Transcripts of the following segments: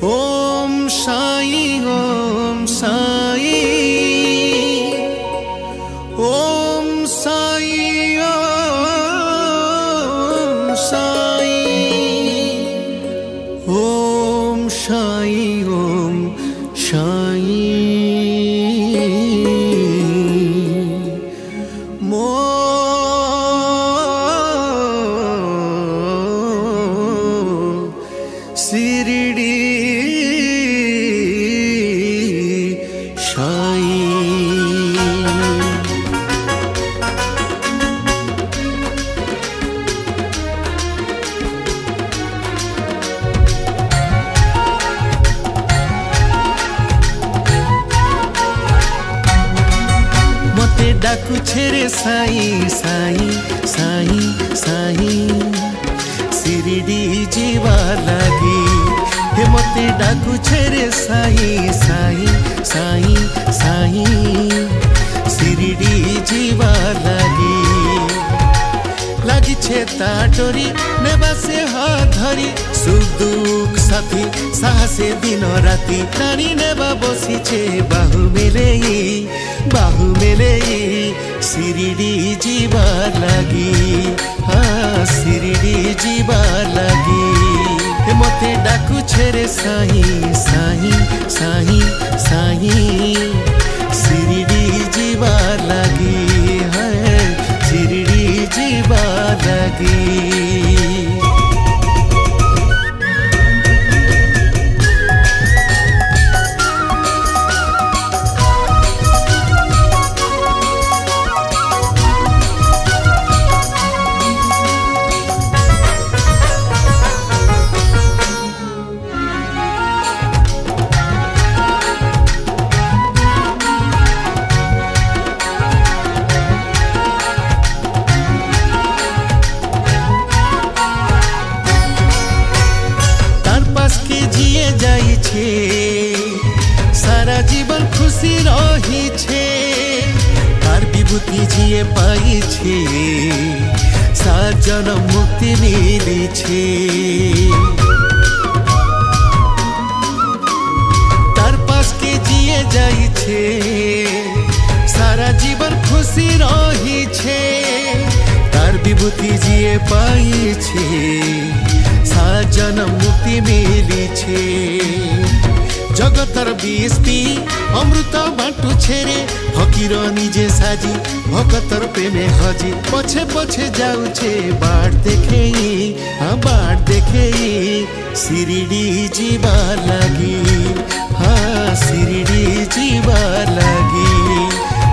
ओम साई ओम साई ओम साई ओम साई ओम साई ओम साई मो शिरडी डाकू छेरे साई साई साई साई शिरडी जीवा लागी हे मते डाकू छेरे साई साई साई साई शिरडी जीवा लागी लागी छे ता डोरी नेबा से हाथ धरी सुख दुख साथी साहसे दिन राती टाणी नेबा बसी छे बाहु मेले शिरडी जीवा लागी हाँ शिरडी जीवा लागी मते डाकू छेरे साई साई साई साई शिरडी जीवा लागी हाँ शिरडी जीवा लागी। सारा जीवन खुशी रही छे तार विभूति जिए पाई छे सात जन्म मुक्ति मिली छे तार पास के जिए जाई छे सारा जीवन खुशी रही छे तार विभूति जिए पाई छे सात जन्म मुक्ति मिली छे जगतर बीस्ती अमृत बाटू छेरे फकीर निजे साजी भगतर प्रेमे हजी पछे पछे जाऊ छे बाट देखे शिरडी जीवा लागी हाँ शिरडी जीवा लागी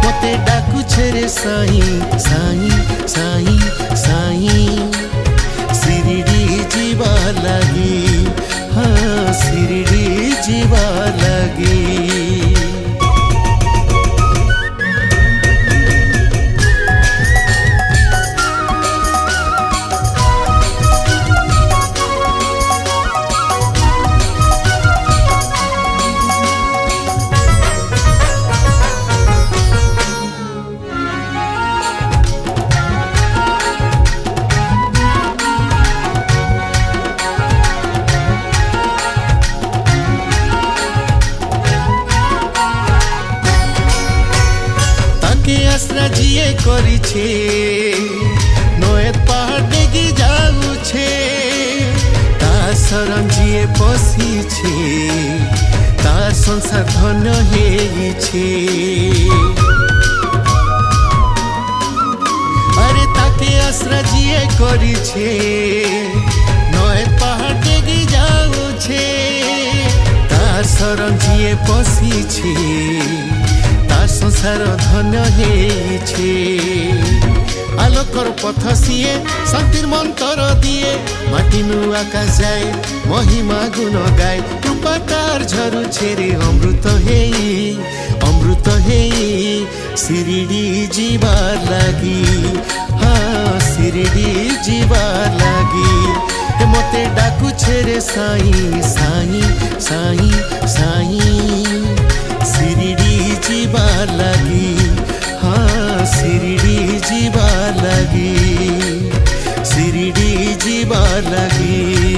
मते डाकू छेरे साई साई साई साई शिरडी जीवा लागी हाँ शिरडी जीवा लागी। आसरा जिए करी छे नोएत पहाड़ डेगी जाऊ छे तार शरण जिए बसी छे तार संसार धन्य हेई छे अरे ताके आसरा जिए करी छे नोएत पहाड़ डेगी जाऊ छे तार शरण जिए बसी छे संसार धन्य हेछे आलोकर पथ सिए शांतिर मंत्र दिए माटिनु आकाश जाए महिमा गुण गाए कृपा तार झरु छेरे अमृत हेई शिरडी जीवा लागी हाँ शिरडी जीवा लागी मते डाकू छेरे साई साई साई साई शिरडी जीवा लागी हाँ शिरडी जीवा लागी शिरडी जीवा लागी।